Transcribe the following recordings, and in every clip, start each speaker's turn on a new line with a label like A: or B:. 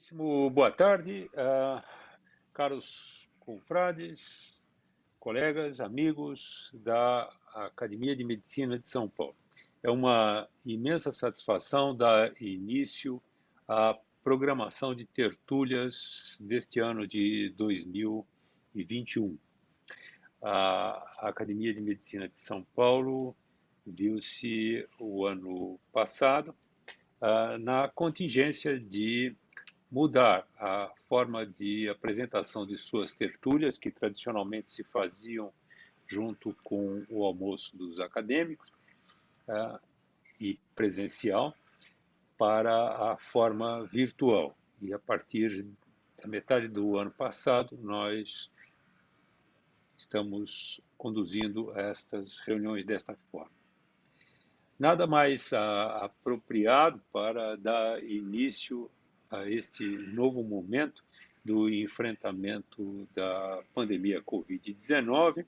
A: Muitíssimo boa tarde, caros confrades, colegas, amigos da Academia de Medicina de São Paulo. É uma imensa satisfação dar início à programação de tertúlias deste ano de 2021. A Academia de Medicina de São Paulo viu-se o ano passado na contingência de mudar a forma de apresentação de suas tertúlias, que tradicionalmente se faziam junto com o almoço dos acadêmicos e presencial, para a forma virtual. E a partir da metade do ano passado, nós estamos conduzindo estas reuniões desta forma. Nada mais apropriado para dar início a este novo momento do enfrentamento da pandemia Covid-19,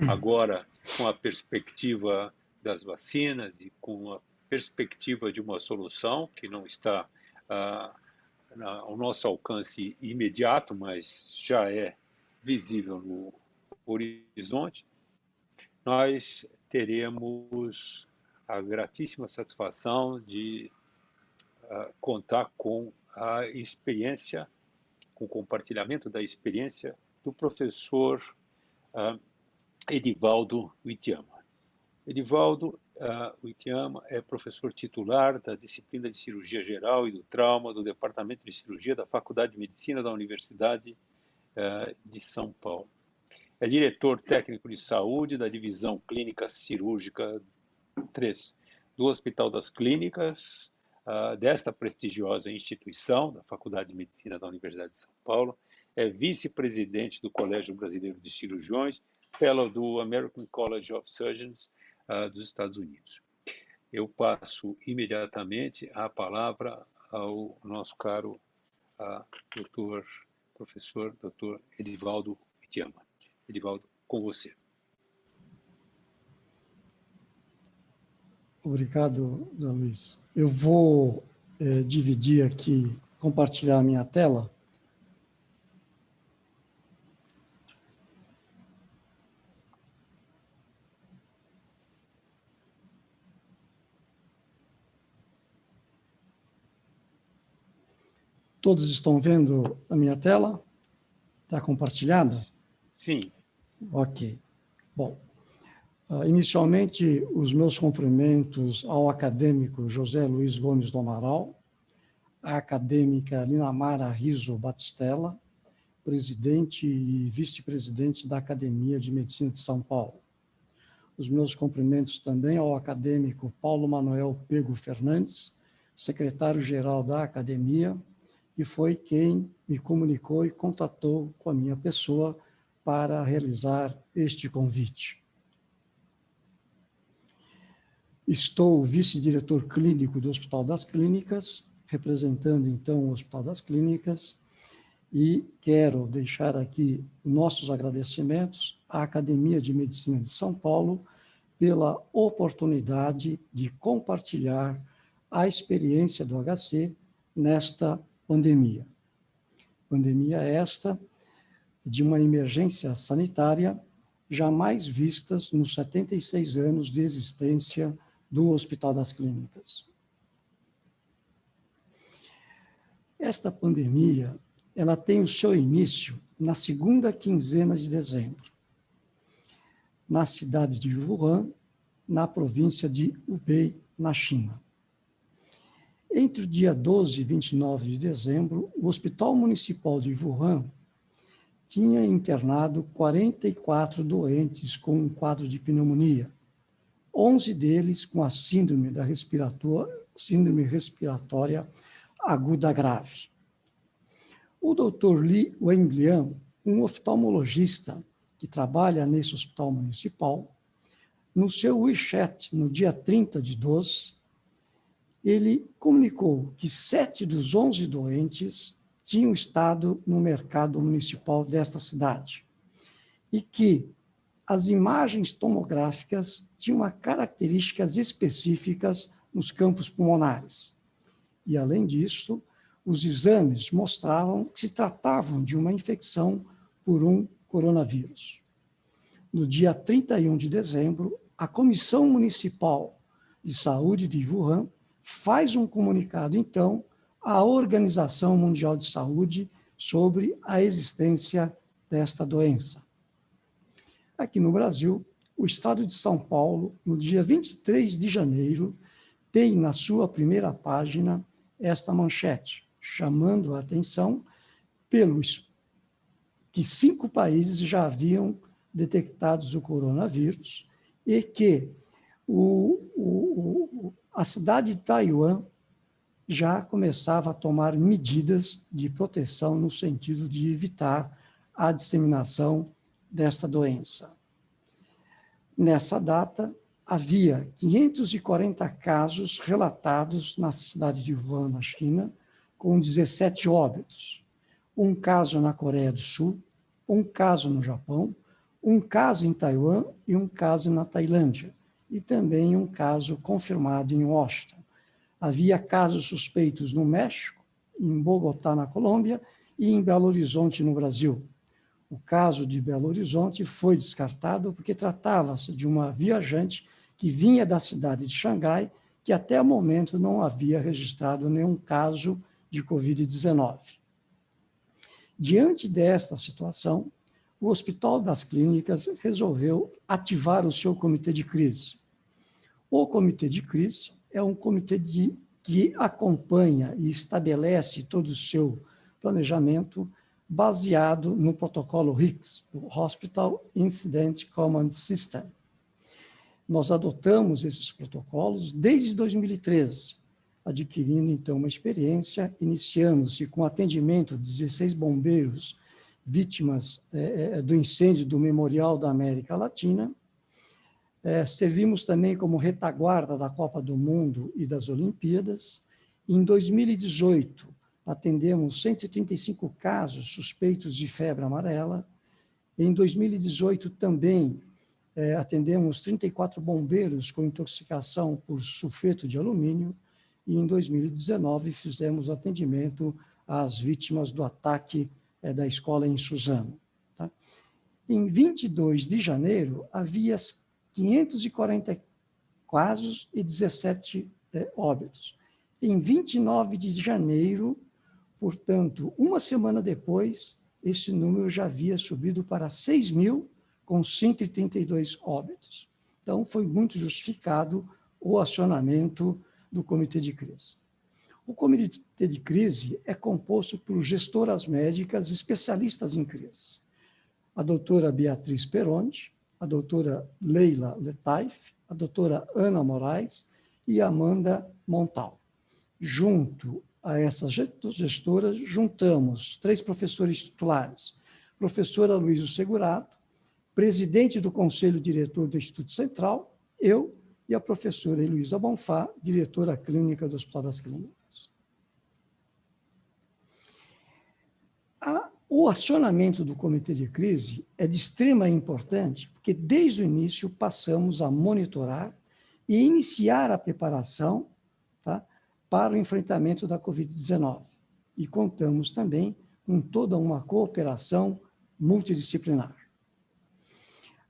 A: agora com a perspectiva das vacinas e com a perspectiva de uma solução que não está ao nosso alcance imediato, mas já é visível no horizonte, nós teremos a gratíssima satisfação de contar com a experiência, com o compartilhamento da experiência do professor Edivaldo Witiama. Edivaldo Witiama é professor titular da disciplina de Cirurgia Geral e do Trauma do Departamento de Cirurgia da Faculdade de Medicina da Universidade de São Paulo. É diretor técnico de saúde da Divisão Clínica Cirúrgica 3 do Hospital das Clínicas, desta prestigiosa instituição, da Faculdade de Medicina da Universidade de São Paulo, é vice-presidente do Colégio Brasileiro de Cirurgiões, fellow do American College of Surgeons dos Estados Unidos. Eu passo imediatamente a palavra ao nosso caro professor Dr. Edivaldo Witiama. Edivaldo, com você.
B: Obrigado, Luiz. Eu vou dividir aqui, compartilhar a minha tela. Todos estão vendo a minha tela? Está compartilhada?
A: Sim.
B: Ok. Bom. Inicialmente, os meus cumprimentos ao acadêmico José Luiz Gomes do Amaral, à acadêmica Linamara Riso Batistella, presidente e vice-presidente da Academia de Medicina de São Paulo. Os meus cumprimentos também ao acadêmico Paulo Manuel Pego Fernandes, secretário-geral da Academia, e foi quem me comunicou e contatou com a minha pessoa para realizar este convite. Estou vice-diretor clínico do Hospital das Clínicas, representando, então, o Hospital das Clínicas, e quero deixar aqui nossos agradecimentos à Academia de Medicina de São Paulo pela oportunidade de compartilhar a experiência do HC nesta pandemia. Pandemia esta de uma emergência sanitária jamais vistas nos 76 anos de existência do Hospital das Clínicas. Esta pandemia, ela tem o seu início na segunda quinzena de dezembro, na cidade de Wuhan, na província de Hubei, na China. Entre o dia 12 e 29 de dezembro, o Hospital Municipal de Wuhan tinha internado 44 doentes com um quadro de pneumonia, 11 deles com a síndrome respiratória aguda grave. O Dr. Li Wenliang, um oftalmologista que trabalha nesse hospital municipal, no seu WeChat, no dia 30 de 12, ele comunicou que 7 dos 11 doentes tinham estado no mercado municipal desta cidade e que as imagens tomográficas tinham características específicas nos campos pulmonares. E, além disso, os exames mostravam que se tratavam de uma infecção por um coronavírus. No dia 31 de dezembro, a Comissão Municipal de Saúde de Wuhan faz um comunicado, então, à Organização Mundial de Saúde sobre a existência desta doença. Aqui no Brasil, o Estado de São Paulo, no dia 23 de janeiro, tem na sua primeira página esta manchete, chamando a atenção pelos que 5 países já haviam detectados o coronavírus e que a cidade de Taiwan já começava a tomar medidas de proteção no sentido de evitar a disseminação desta doença. Nessa data, havia 540 casos relatados na cidade de Wuhan, na China, com 17 óbitos. Um caso na Coreia do Sul, um caso no Japão, um caso em Taiwan e um caso na Tailândia, e também um caso confirmado em Washington. Havia casos suspeitos no México, em Bogotá, na Colômbia, e em Belo Horizonte, no Brasil. O caso de Belo Horizonte foi descartado porque tratava-se de uma viajante que vinha da cidade de Xangai, que até o momento não havia registrado nenhum caso de Covid-19. Diante desta situação, o Hospital das Clínicas resolveu ativar o seu comitê de crise. O comitê de crise é um comitê que acompanha e estabelece todo o seu planejamento baseado no protocolo HICS, o Hospital Incident Command System. Nós adotamos esses protocolos desde 2013, adquirindo, então, uma experiência, iniciando-se com atendimento de 16 bombeiros vítimas do incêndio do Memorial da América Latina. Servimos também como retaguarda da Copa do Mundo e das Olimpíadas. Em 2018, atendemos 135 casos suspeitos de febre amarela. Em 2018, também atendemos 34 bombeiros com intoxicação por sulfeto de alumínio. E em 2019, fizemos atendimento às vítimas do ataque da escola em Suzano. Tá? Em 22 de janeiro, havia 540 casos e 17 óbitos. Em 29 de janeiro, portanto, uma semana depois, esse número já havia subido para 6.000, com 132 óbitos. Então, foi muito justificado o acionamento do comitê de crise. O comitê de crise é composto por gestoras médicas especialistas em crise. A doutora Beatriz Peronti, a doutora Leila Letaif, a doutora Ana Moraes e Amanda Montal. Junto a essas gestoras, juntamos 3 professores titulares, professora Luísa Segurato, presidente do Conselho Diretor do Instituto Central, eu e a professora Heloísa Bonfá, diretora clínica do Hospital das Clínicas. O acionamento do comitê de crise é de extrema importância, porque desde o início passamos a monitorar e iniciar a preparação, tá, para o enfrentamento da Covid-19. E contamos também com toda uma cooperação multidisciplinar.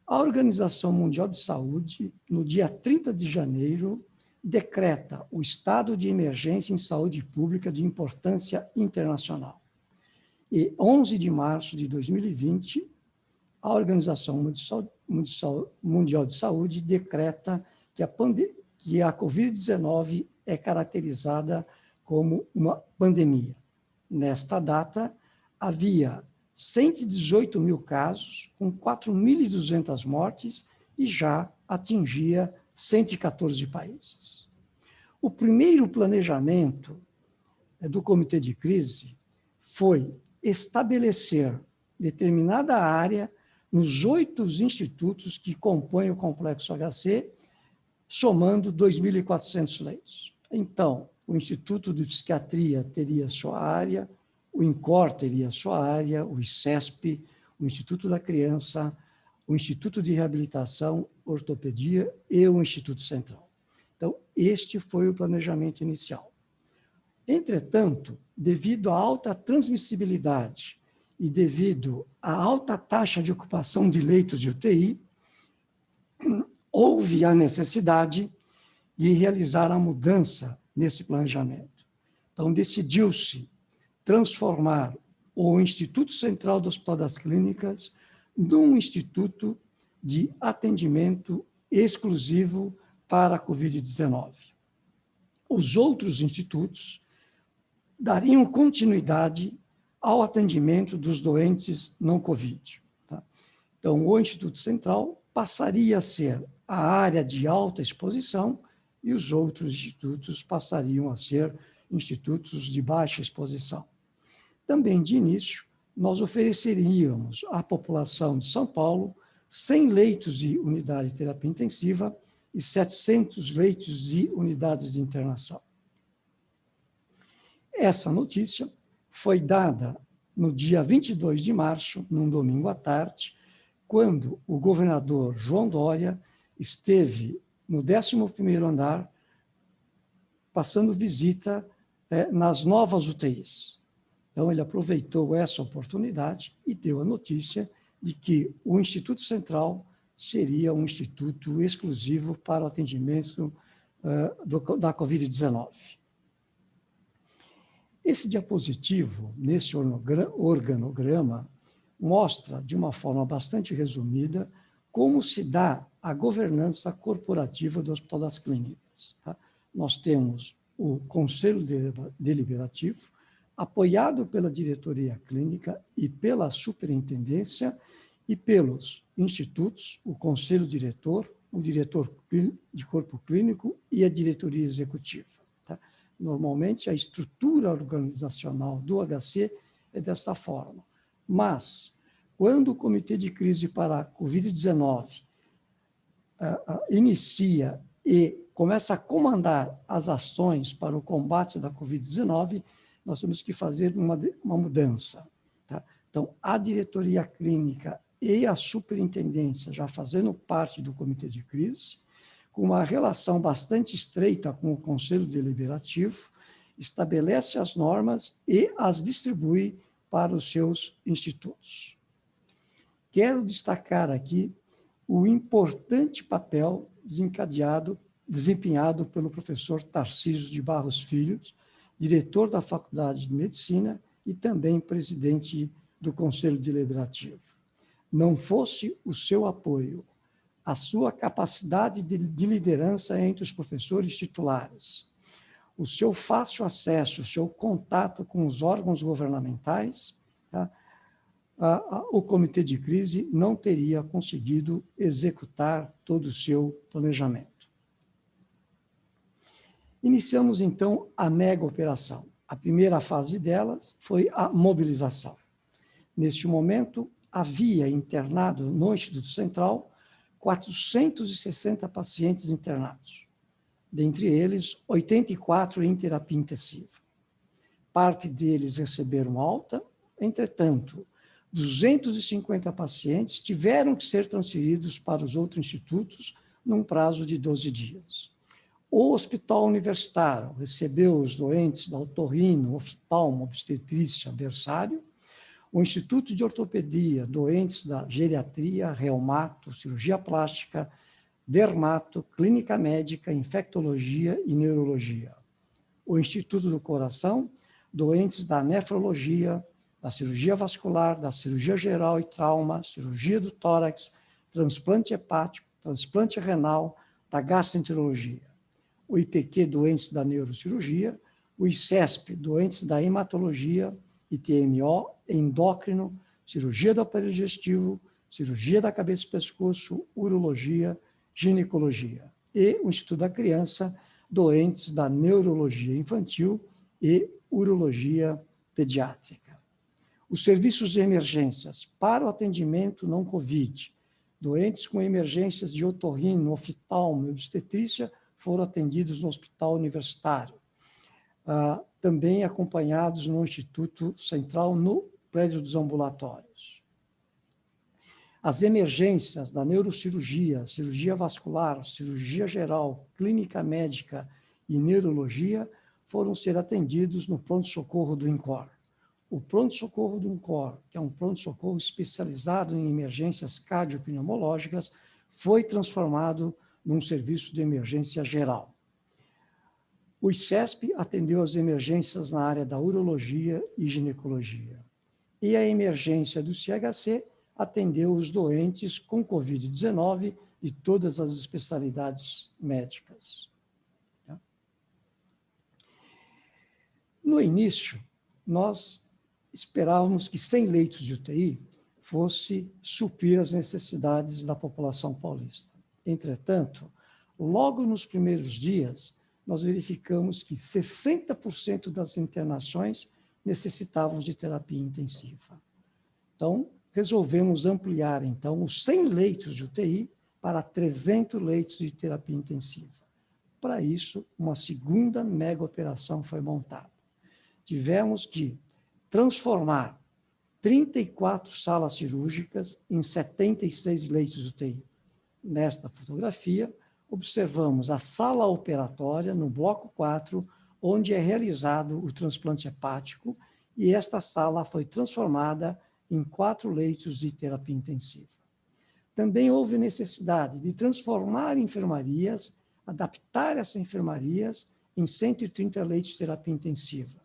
B: A Organização Mundial de Saúde, no dia 30 de janeiro, decreta o estado de emergência em saúde pública de importância internacional. E 11 de março de 2020, a Organização Mundial de Saúde decreta que a Covid-19 é caracterizada como uma pandemia. Nesta data, havia 118 mil casos, com 4.200 mortes, e já atingia 114 países. O primeiro planejamento do comitê de crise foi estabelecer determinada área nos 8 institutos que compõem o Complexo HC, somando 2.400 leitos. Então, o Instituto de Psiquiatria teria sua área, o INCOR teria sua área, o ICESP, o Instituto da Criança, o Instituto de Reabilitação, Ortopedia e o Instituto Central. Então, este foi o planejamento inicial. Entretanto, devido à alta transmissibilidade e devido à alta taxa de ocupação de leitos de UTI, houve a necessidade de realizar a mudança nesse planejamento. Então, decidiu-se transformar o Instituto Central do Hospital das Clínicas num instituto de atendimento exclusivo para a Covid-19. Os outros institutos dariam continuidade ao atendimento dos doentes não Covid. Tá? Então, o Instituto Central passaria a ser a área de alta exposição e os outros institutos passariam a ser institutos de baixa exposição. Também, de início, nós ofereceríamos à população de São Paulo 100 leitos de unidade de terapia intensiva e 700 leitos de unidades de internação. Essa notícia foi dada no dia 22 de março, num domingo à tarde, quando o governador João Dória esteve no 11º andar, passando visita nas novas UTIs. Então, ele aproveitou essa oportunidade e deu a notícia de que o Instituto Central seria um instituto exclusivo para o atendimento da Covid-19. Esse diapositivo, nesse organograma, mostra, de uma forma bastante resumida, como se dá a governança corporativa do Hospital das Clínicas. Tá? Nós temos o Conselho Deliberativo, apoiado pela diretoria clínica e pela superintendência e pelos institutos, o conselho diretor, o diretor de corpo clínico e a diretoria executiva. Tá? Normalmente, a estrutura organizacional do HC é desta forma. Mas, quando o Comitê de Crise para a Covid-19 inicia e começa a comandar as ações para o combate da Covid-19, nós temos que fazer uma mudança. Tá? Então, a diretoria clínica e a superintendência, já fazendo parte do Comitê de Crise, com uma relação bastante estreita com o Conselho Deliberativo, estabelece as normas e as distribui para os seus institutos. Quero destacar aqui o importante papel desempenhado pelo professor Tarcísio de Barros Filho, diretor da Faculdade de Medicina e também presidente do Conselho Deliberativo. Não fosse o seu apoio, a sua capacidade de liderança entre os professores titulares, o seu fácil acesso, o seu contato com os órgãos governamentais, tá? O Comitê de Crise não teria conseguido executar todo o seu planejamento. Iniciamos, então, a mega operação. A primeira fase delas foi a mobilização. Neste momento, havia internado no Instituto Central 460 pacientes internados, dentre eles 84 em terapia intensiva. Parte deles receberam alta, entretanto, 250 pacientes tiveram que ser transferidos para os outros institutos num prazo de 12 dias. O Hospital Universitário recebeu os doentes da otorrino, oftalmo, obstetrícia, berçário. O Instituto de Ortopedia, doentes da geriatria, reumato, cirurgia plástica, dermato, clínica médica, infectologia e neurologia. O Instituto do Coração, doentes da nefrologia, da cirurgia vascular, da cirurgia geral e trauma, cirurgia do tórax, transplante hepático, transplante renal, da gastroenterologia. O IPQ, doentes da neurocirurgia, o ICESP, doentes da hematologia, ITMO, endócrino, cirurgia do aparelho digestivo, cirurgia da cabeça e pescoço, urologia, ginecologia. E o Instituto da Criança, doentes da neurologia infantil e urologia pediátrica. Os serviços de emergências para o atendimento não Covid, doentes com emergências de otorrino, oftalmo e obstetrícia foram atendidos no Hospital Universitário, também acompanhados no Instituto Central, no prédio dos ambulatórios. As emergências da neurocirurgia, cirurgia vascular, cirurgia geral, clínica médica e neurologia foram ser atendidos no pronto-socorro do INCOR. O pronto-socorro do INCOR, que é um pronto-socorro especializado em emergências cardiopneumológicas, foi transformado num serviço de emergência geral. O ICESP atendeu as emergências na área da urologia e ginecologia. E a emergência do CHC atendeu os doentes com Covid-19 de todas as especialidades médicas. No início, nós esperávamos que 100 leitos de UTI fosse suprir as necessidades da população paulista. Entretanto, logo nos primeiros dias, nós verificamos que 60% das internações necessitavam de terapia intensiva. Então, resolvemos ampliar, então, os 100 leitos de UTI para 300 leitos de terapia intensiva. Para isso, uma segunda mega operação foi montada. Tivemos que transformar 34 salas cirúrgicas em 76 leitos de UTI. Nesta fotografia, observamos a sala operatória no bloco 4, onde é realizado o transplante hepático, e esta sala foi transformada em 4 leitos de terapia intensiva. Também houve necessidade de transformar enfermarias, adaptar essas enfermarias em 130 leitos de terapia intensiva.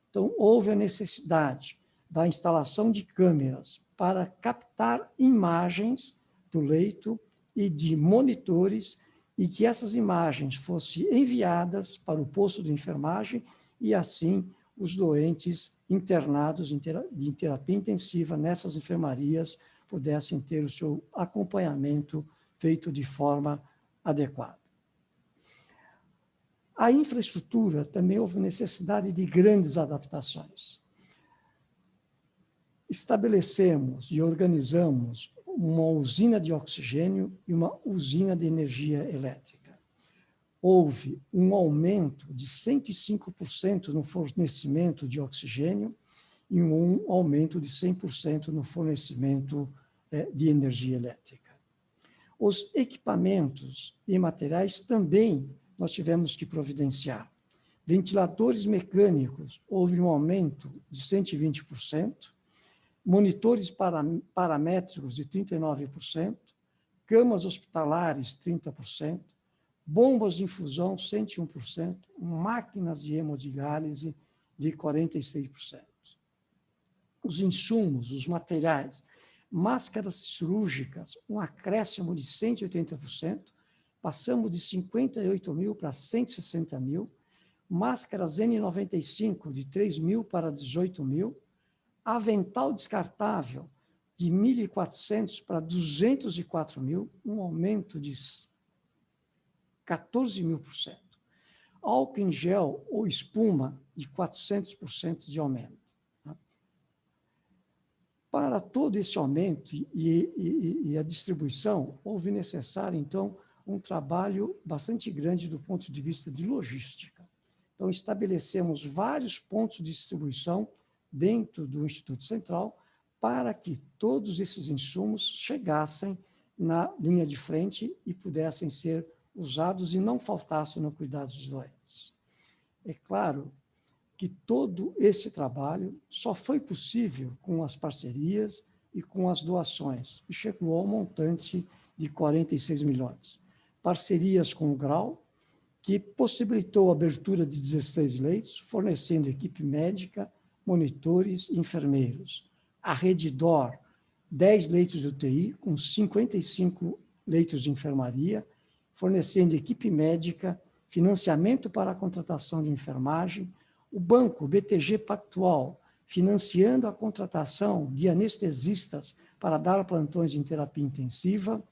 B: Então, houve a necessidade da instalação de câmeras para captar imagens do leito e de monitores, e que essas imagens fossem enviadas para o posto de enfermagem e, assim, os doentes internados em terapia intensiva nessas enfermarias pudessem ter o seu acompanhamento feito de forma adequada. A infraestrutura também houve necessidade de grandes adaptações. Estabelecemos e organizamos uma usina de oxigênio e uma usina de energia elétrica. Houve um aumento de 105% no fornecimento de oxigênio e um aumento de 100% no fornecimento de energia elétrica. Os equipamentos e materiais também nós tivemos que providenciar. Ventiladores mecânicos, houve um aumento de 120%, monitores paramétricos de 39%, camas hospitalares 30%, bombas de infusão 101%, máquinas de hemodiálise de 46%. Os insumos, os materiais, máscaras cirúrgicas, um acréscimo de 180%, passamos de 58 mil para 160 mil, máscaras N95 de 3 mil para 18 mil, avental descartável de 1.400 para 204 mil, um aumento de 14.000%. Álcool em gel ou espuma de 400% de aumento. Para todo esse aumento e a distribuição, houve necessário, então, um trabalho bastante grande do ponto de vista de logística. Então, estabelecemos vários pontos de distribuição dentro do Instituto Central para que todos esses insumos chegassem na linha de frente e pudessem ser usados e não faltassem no cuidado dos doentes. É claro que todo esse trabalho só foi possível com as parcerias e com as doações, e chegou ao montante de 46 milhões. Parcerias com o Grau, que possibilitou a abertura de 16 leitos, fornecendo equipe médica, monitores e enfermeiros. A Redditor, 10 leitos de UTI, com 55 leitos de enfermaria, fornecendo equipe médica, financiamento para a contratação de enfermagem, o banco BTG Pactual, financiando a contratação de anestesistas para dar plantões em terapia intensiva,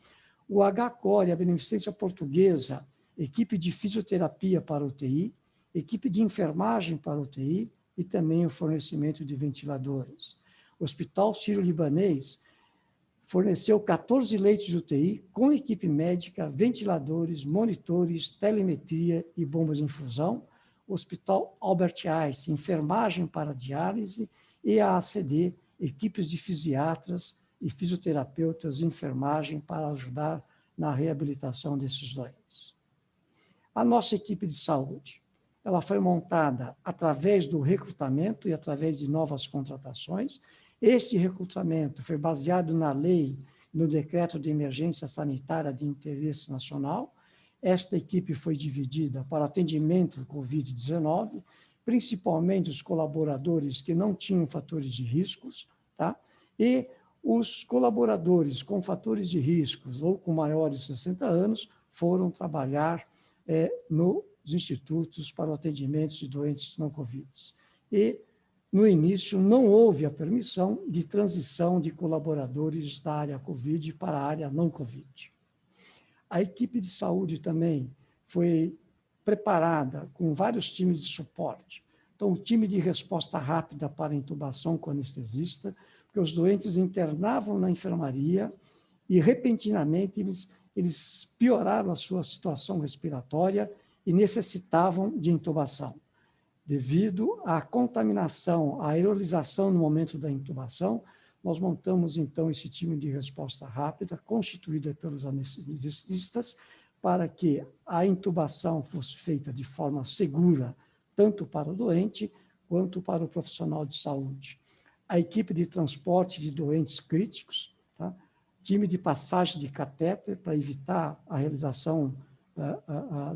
B: o HCOR e a Beneficência Portuguesa, equipe de fisioterapia para UTI, equipe de enfermagem para UTI e também o fornecimento de ventiladores. O Hospital Sírio-Libanês forneceu 14 leitos de UTI com equipe médica, ventiladores, monitores, telemetria e bombas de infusão. O Hospital Albert Einstein, enfermagem para diálise, e a ACD, equipes de fisiatras e fisioterapeutas de enfermagem para ajudar na reabilitação desses doentes. A nossa equipe de saúde. ela foi montada através do recrutamento e através de novas contratações. Este recrutamento foi baseado na lei, no decreto de emergência sanitária de interesse nacional. Esta equipe foi dividida para atendimento do Covid-19, principalmente os colaboradores que não tinham fatores de riscos, tá? E os colaboradores com fatores de riscos ou com maiores de 60 anos foram trabalhar nos institutos para o atendimento de doentes não Covid. E, no início, não houve a permissão de transição de colaboradores da área Covid para a área não Covid. A equipe de saúde também foi preparada com vários times de suporte. Então, o time de resposta rápida para intubação com anestesista, porque os doentes internavam na enfermaria e, repentinamente, eles pioraram a sua situação respiratória e necessitavam de intubação. Devido à contaminação, à aerolização no momento da intubação, nós montamos, então, esse time de resposta rápida, constituído pelos anestesistas, para que a intubação fosse feita de forma segura, tanto para o doente quanto para o profissional de saúde. A equipe de transporte de doentes críticos, tá? Time de passagem de catéter para evitar a realização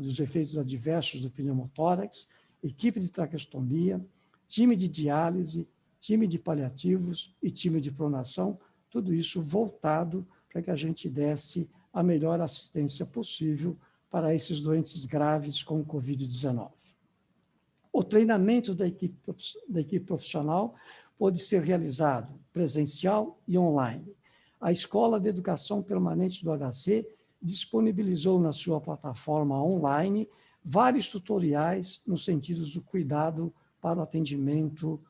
B: dos efeitos adversos do pneumotórax, equipe de traqueostomia, time de diálise, time de paliativos e time de pronação, tudo isso voltado para que a gente desse a melhor assistência possível para esses doentes graves com Covid-19. O treinamento da equipe profissional pode ser realizado presencial e online. A Escola de Educação Permanente do HC disponibilizou na sua plataforma online vários tutoriais no sentido do cuidado para o atendimento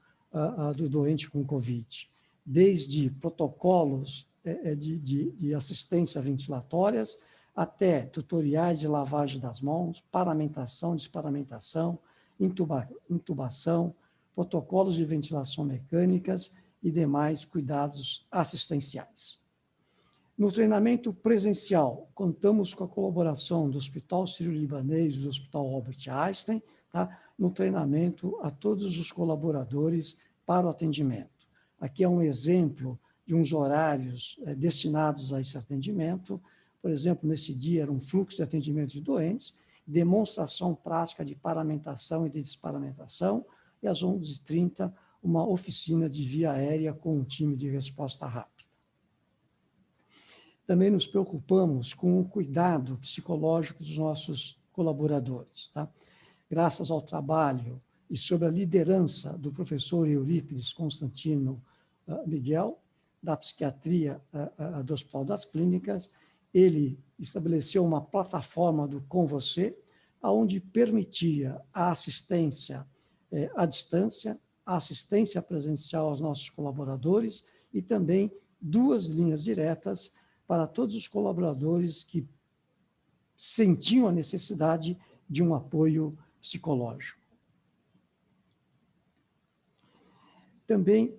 B: do doente com Covid, desde protocolos de assistência ventilatórias até tutoriais de lavagem das mãos, paramentação, desparamentação, intubação, protocolos de ventilação mecânicas e demais cuidados assistenciais. No treinamento presencial, contamos com a colaboração do Hospital Sírio-Libanês e do Hospital Albert Einstein, tá? No treinamento a todos os colaboradores para o atendimento. Aqui é um exemplo de uns horários destinados a esse atendimento. Por exemplo, nesse dia era um fluxo de atendimento de doentes, demonstração prática de paramentação e de desparamentação, e às 11h30, uma oficina de via aérea com um time de resposta rápida. Também nos preocupamos com o cuidado psicológico dos nossos colaboradores, tá? Graças ao trabalho e sob a liderança do professor Eurípides Constantino Miguel, da psiquiatria do Hospital das Clínicas, ele estabeleceu uma plataforma do Com Você, onde permitia a assistência à distância, a assistência presencial aos nossos colaboradores e também 2 linhas diretas para todos os colaboradores que sentiam a necessidade de um apoio psicológico. Também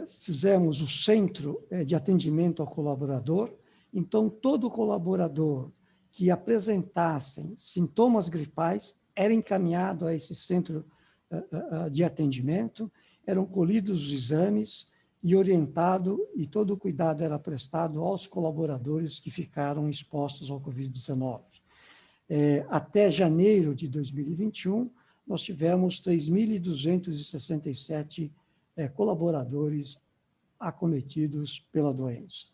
B: fizemos o centro de atendimento ao colaborador, então todo colaborador que apresentasse sintomas gripais era encaminhado a esse centro de atendimento, eram colhidos os exames e orientado, e todo o cuidado era prestado aos colaboradores que ficaram expostos ao Covid-19. Até janeiro de 2021, nós tivemos 3.267 colaboradores acometidos pela doença.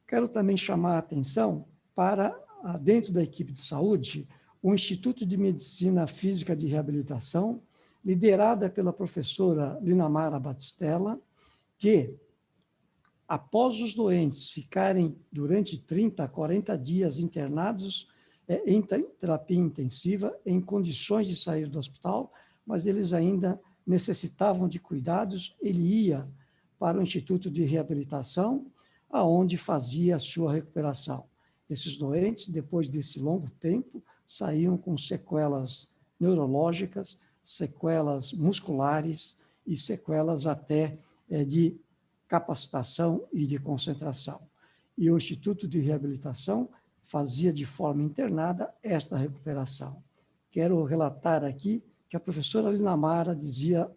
B: Quero também chamar a atenção para, dentro da equipe de saúde, o Instituto de Medicina Física de Reabilitação, liderada pela professora Linamara Batistella, que, após os doentes ficarem durante 30 a 40 dias internados em terapia intensiva, em condições de sair do hospital, mas eles ainda necessitavam de cuidados, ele ia para o Instituto de Reabilitação, aonde fazia a sua recuperação. Esses doentes, depois desse longo tempo, saíam com sequelas neurológicas, sequelas musculares e sequelas até de capacitação e de concentração. E o Instituto de Reabilitação fazia de forma internada esta recuperação. quero relatar aqui que a professora Linamara dizia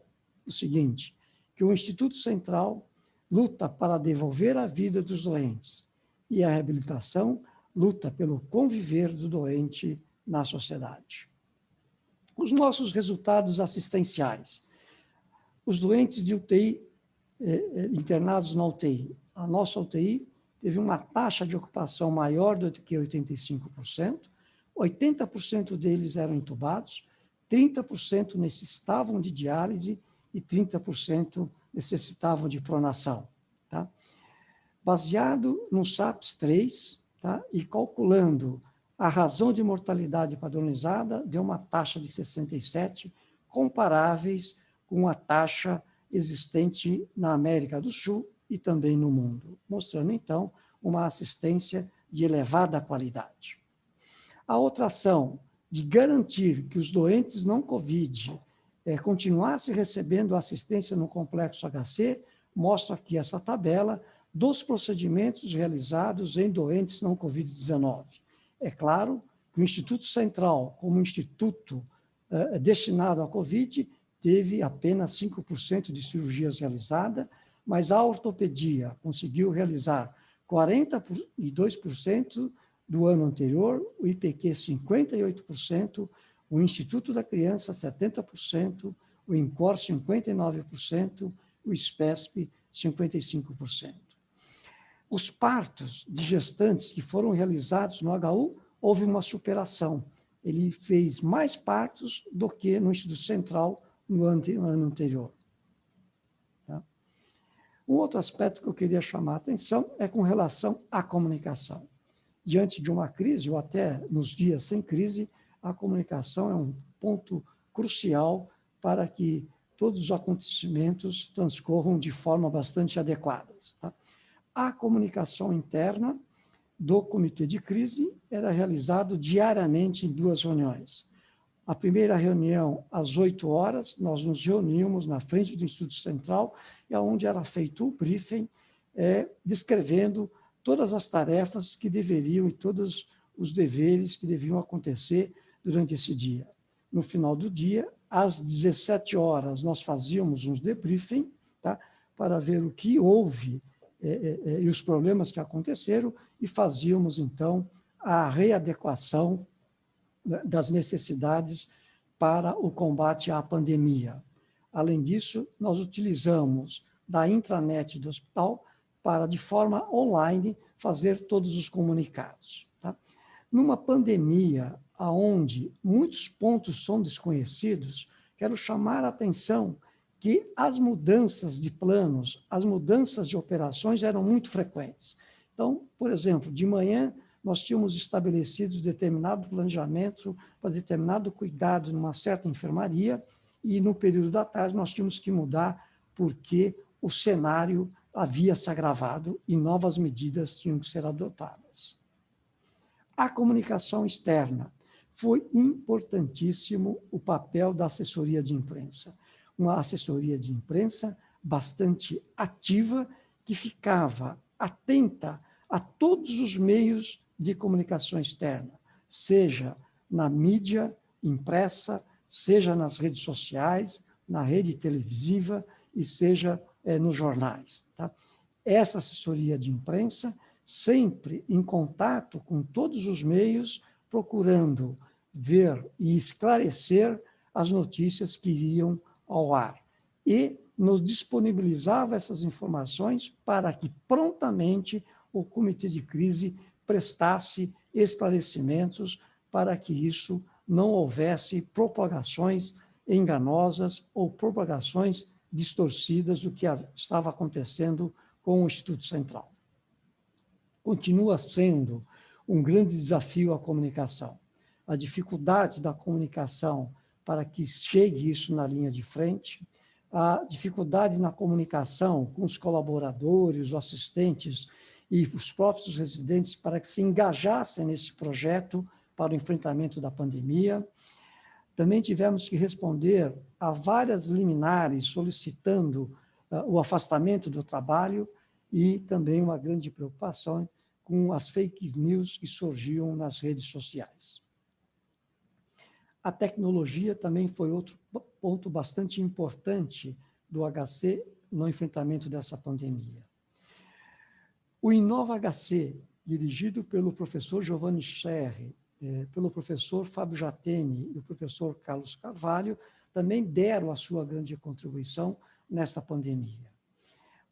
B: o seguinte, que o Instituto Central luta para devolver a vida dos doentes e a reabilitação luta pelo conviver do doente na sociedade. Os nossos resultados assistenciais. Os doentes de UTI, internados na UTI, a nossa UTI teve uma taxa de ocupação maior do que 85%, 80% deles eram entubados, 30% necessitavam de diálise e 30% necessitavam de pronação. Tá? Baseado no SAPS-3, tá? E calculando a razão de mortalidade padronizada, deu uma taxa de 67, comparáveis com a taxa existente na América do Sul e também no mundo, mostrando, então, uma assistência de elevada qualidade. A outra ação de garantir que os doentes não COVID continuassem recebendo assistência no Complexo HC, mostra aqui essa tabela dos procedimentos realizados em doentes não COVID-19. É claro que o Instituto Central, como instituto destinado à COVID, teve apenas 5% de cirurgias realizadas, mas a ortopedia conseguiu realizar 42% do ano anterior, o IPQ 58%, o Instituto da Criança 70%, o INCOR 59%, o SPESP 55%. Os partos de gestantes que foram realizados no HU, houve uma superação. Ele fez mais partos do que no Instituto Central no ano anterior. Tá? Um outro aspecto que eu queria chamar a atenção é com relação à comunicação. Diante de uma crise, ou até nos dias sem crise, a comunicação é um ponto crucial para que todos os acontecimentos transcorram de forma bastante adequada. Tá? A comunicação interna do comitê de crise era realizada diariamente em 2 reuniões. A primeira reunião, às 8 horas, nós nos reuníamos na frente do Instituto Central, onde era feito o briefing, descrevendo todas as tarefas que deveriam e todos os deveres que deviam acontecer durante esse dia. No final do dia, às 17 horas, nós fazíamos uns debriefing, tá, para ver o que houve e os problemas que aconteceram e fazíamos, então, a readequação das necessidades para o combate à pandemia. Além disso, nós utilizamos da intranet do hospital para, de forma online, fazer todos os comunicados. Tá? Numa pandemia onde muitos pontos são desconhecidos, quero chamar a atenção que as mudanças de planos, as mudanças de operações eram muito frequentes. Então, por exemplo, de manhã, nós tínhamos estabelecido determinado planejamento para determinado cuidado numa certa enfermaria e no período da tarde nós tínhamos que mudar porque o cenário havia se agravado e novas medidas tinham que ser adotadas. A comunicação externa. Foi importantíssimo o papel da assessoria de imprensa. Uma assessoria de imprensa bastante ativa, que ficava atenta a todos os meios de comunicação externa, seja na mídia impressa, seja nas redes sociais, na rede televisiva e seja nos jornais. Tá? Essa assessoria de imprensa, sempre em contato com todos os meios, procurando ver e esclarecer as notícias que iriam ao ar. E nos disponibilizava essas informações para que prontamente o comitê de crise prestasse esclarecimentos para que isso não houvesse propagações enganosas ou propagações distorcidas do que estava acontecendo com o Instituto Central. Continua sendo um grande desafio a comunicação. A dificuldade da comunicação para que chegue isso na linha de frente, a dificuldade na comunicação com os colaboradores, os assistentes e os próprios residentes para que se engajassem nesse projeto para o enfrentamento da pandemia. Também tivemos que responder a várias liminares solicitando o afastamento do trabalho e também uma grande preocupação com as fake news que surgiam nas redes sociais. A tecnologia também foi outro ponto bastante importante do HC no enfrentamento dessa pandemia. O Inova HC, dirigido pelo professor Giovanni Scherri, pelo professor Fábio Jatene e o professor Carlos Carvalho, também deram a sua grande contribuição nessa pandemia.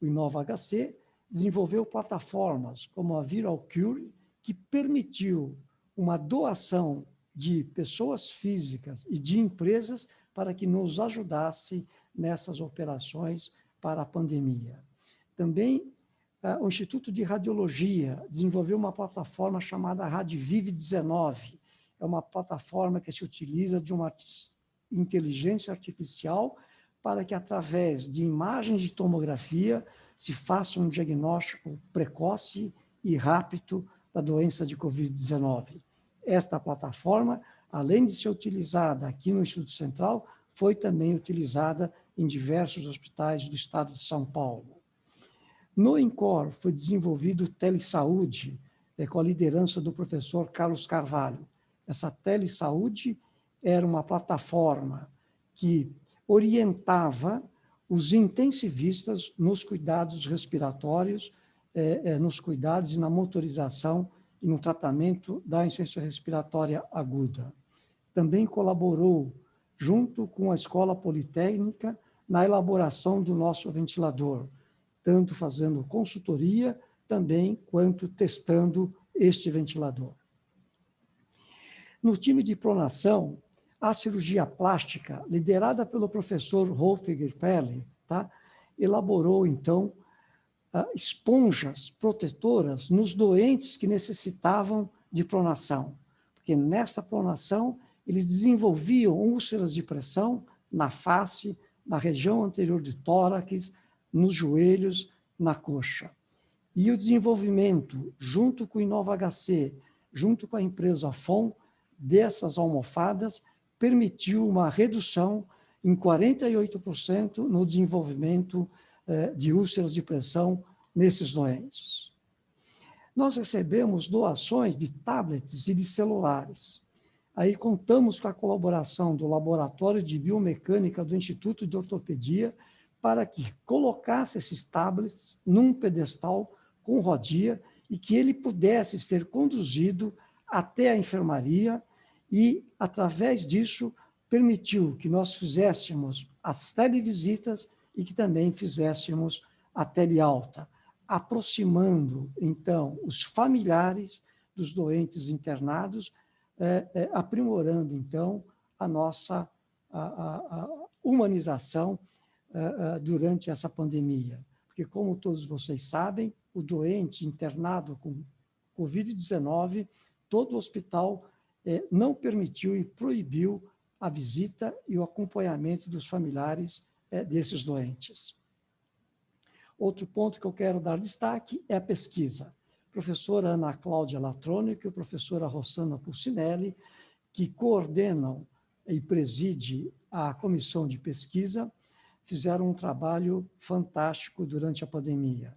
B: O Inova HC desenvolveu plataformas como a Viral Cure, que permitiu uma doação de pessoas físicas e de empresas para que nos ajudasse nessas operações para a pandemia. Também o Instituto de Radiologia desenvolveu uma plataforma chamada Radvive 19. É uma plataforma que se utiliza de uma inteligência artificial para que, através de imagens de tomografia, se faça um diagnóstico precoce e rápido da doença de Covid-19. Esta plataforma, além de ser utilizada aqui no Instituto Central, foi também utilizada em diversos hospitais do estado de São Paulo. No INCOR foi desenvolvido o Telesaúde, com a liderança do professor Carlos Carvalho. Essa Telesaúde era uma plataforma que orientava os intensivistas nos cuidados respiratórios, nos cuidados e na motorização e no tratamento da insuficiência respiratória aguda. Também colaborou, junto com a Escola Politécnica, na elaboração do nosso ventilador, tanto fazendo consultoria também, quanto testando este ventilador. No time de pronação, a cirurgia plástica, liderada pelo professor Rolfiger Pelle, elaborou, então, esponjas protetoras nos doentes que necessitavam de pronação, porque nesta pronação eles desenvolviam úlceras de pressão na face, na região anterior de tórax, nos joelhos, na coxa. E o desenvolvimento, junto com o Inova HC, junto com a empresa FOM, dessas almofadas, permitiu uma redução em 48% no desenvolvimento de úlceras de pressão nesses doentes. Nós recebemos doações de tablets e de celulares. Aí contamos com a colaboração do Laboratório de Biomecânica do Instituto de Ortopedia para que colocasse esses tablets num pedestal com rodia e que ele pudesse ser conduzido até a enfermaria e, através disso, permitiu que nós fizéssemos as televisitas e que também fizéssemos a telealta, aproximando, então, os familiares dos doentes internados, aprimorando, então, a nossa humanização durante essa pandemia. Porque, como todos vocês sabem, o doente internado com Covid-19, todo o hospital não permitiu e proibiu a visita e o acompanhamento dos familiares desses doentes. Outro ponto que eu quero dar destaque é a pesquisa. A professora Ana Cláudia Latronico e a professora Rossana Pulcinelli, que coordenam e preside a comissão de pesquisa, fizeram um trabalho fantástico durante a pandemia,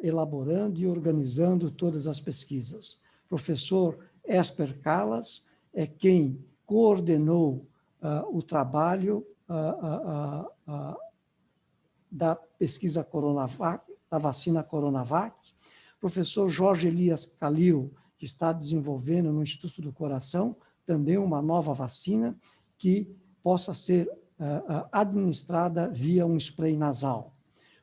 B: elaborando e organizando todas as pesquisas. O professor Esper Calas é quem coordenou o trabalho da pesquisa Coronavac, da vacina Coronavac. O professor Jorge Elias Calil, que está desenvolvendo no Instituto do Coração também uma nova vacina que possa ser administrada via um spray nasal.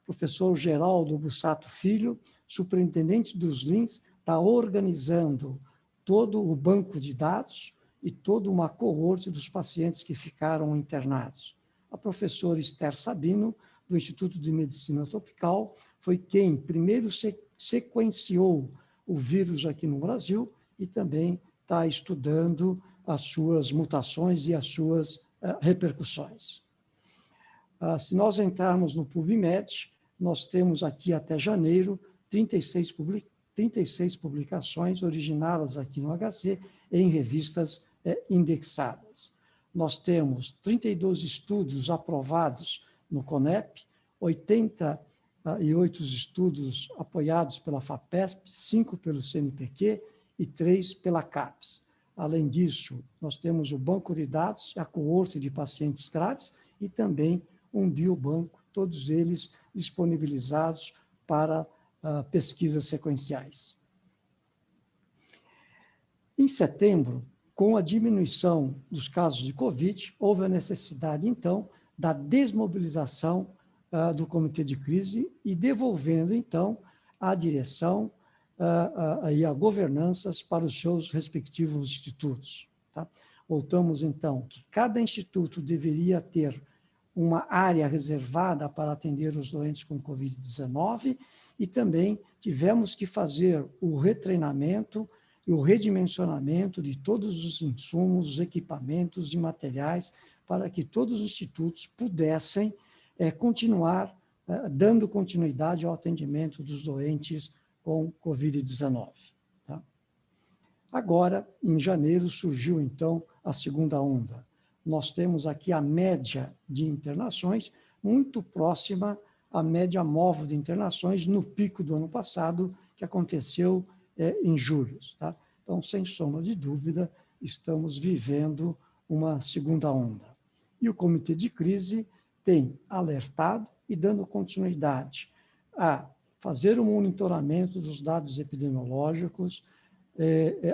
B: O professor Geraldo Bussato Filho, superintendente dos LINS, está organizando todo o banco de dados e toda uma coorte dos pacientes que ficaram internados. A professora Esther Sabino, do Instituto de Medicina Tropical, foi quem primeiro sequenciou o vírus aqui no Brasil e também está estudando as suas mutações e as suas repercussões. Se nós entrarmos no PubMed, nós temos aqui até janeiro 36 publicações originadas aqui no HC em revistas indexadas. Nós temos 32 estudos aprovados no CONEP, 88 estudos apoiados pela FAPESP, 5 pelo CNPq e 3 pela CAPES. Além disso, nós temos o banco de dados, a coorte de pacientes graves e também um biobanco, todos eles disponibilizados para pesquisas sequenciais. Em setembro, com a diminuição dos casos de Covid, houve a necessidade, então, da desmobilização do comitê de crise e devolvendo, então, a direção e a governanças para os seus respectivos institutos. Tá? Voltamos, então, que cada instituto deveria ter uma área reservada para atender os doentes com Covid-19 e também tivemos que fazer o retreinamento e o redimensionamento de todos os insumos, os equipamentos e materiais para que todos os institutos pudessem continuar dando continuidade ao atendimento dos doentes com Covid-19. Tá? Agora, em janeiro, surgiu, então, a segunda onda. Nós temos aqui a média de internações muito próxima à média móvel de internações no pico do ano passado, que aconteceu em julho. Tá? Então, sem sombra de dúvida, estamos vivendo uma segunda onda. E o Comitê de Crise tem alertado e dando continuidade a fazer o monitoramento dos dados epidemiológicos,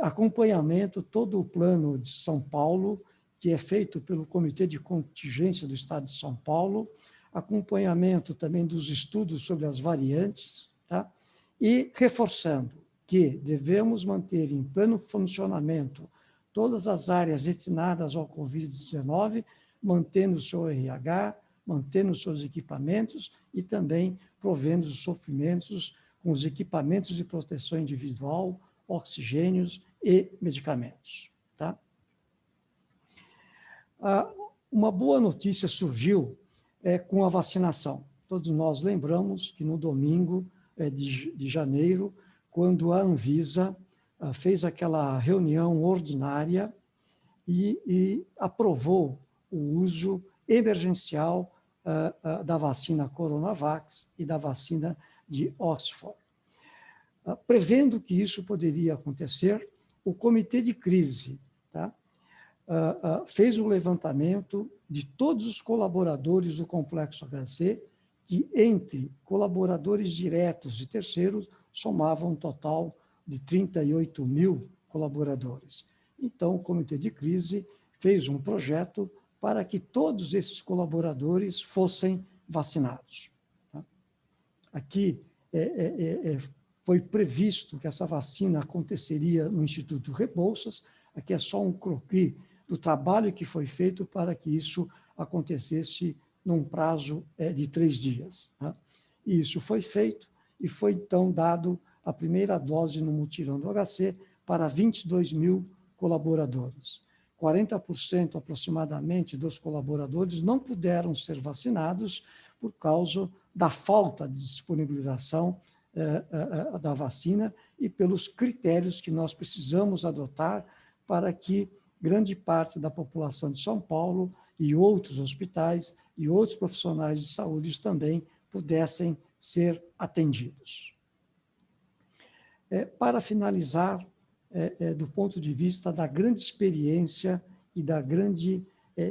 B: acompanhamento, todo o plano de São Paulo, que é feito pelo Comitê de Contingência do Estado de São Paulo, acompanhamento também dos estudos sobre as variantes, tá? E reforçando que devemos manter em pleno funcionamento todas as áreas destinadas ao Covid-19, mantendo o seu RH, mantendo os seus equipamentos e também provendo os suprimentos com os equipamentos de proteção individual, oxigênios e medicamentos. Tá? Uma boa notícia surgiu com a vacinação. Todos nós lembramos que no domingo de janeiro, quando a Anvisa fez aquela reunião ordinária e aprovou o uso emergencial da vacina Coronavac e da vacina de Oxford. Prevendo que isso poderia acontecer, o Comitê de Crise fez um levantamento de todos os colaboradores do Complexo HC, que entre colaboradores diretos e terceiros somavam um total de 38 mil colaboradores. Então, o Comitê de Crise fez um projeto para que todos esses colaboradores fossem vacinados. Tá? Aqui foi previsto que essa vacina aconteceria no Instituto Rebouças, aqui é só um croquis do trabalho que foi feito para que isso acontecesse num prazo de 3 dias. Tá? E isso foi feito e foi, então, dado a primeira dose no mutirão do HC para 22 mil colaboradores. 40% aproximadamente dos colaboradores não puderam ser vacinados por causa da falta de disponibilização da vacina e pelos critérios que nós precisamos adotar para que grande parte da população de São Paulo e outros hospitais e outros profissionais de saúde também pudessem ser atendidos. Para finalizar, do ponto de vista da grande experiência e da grande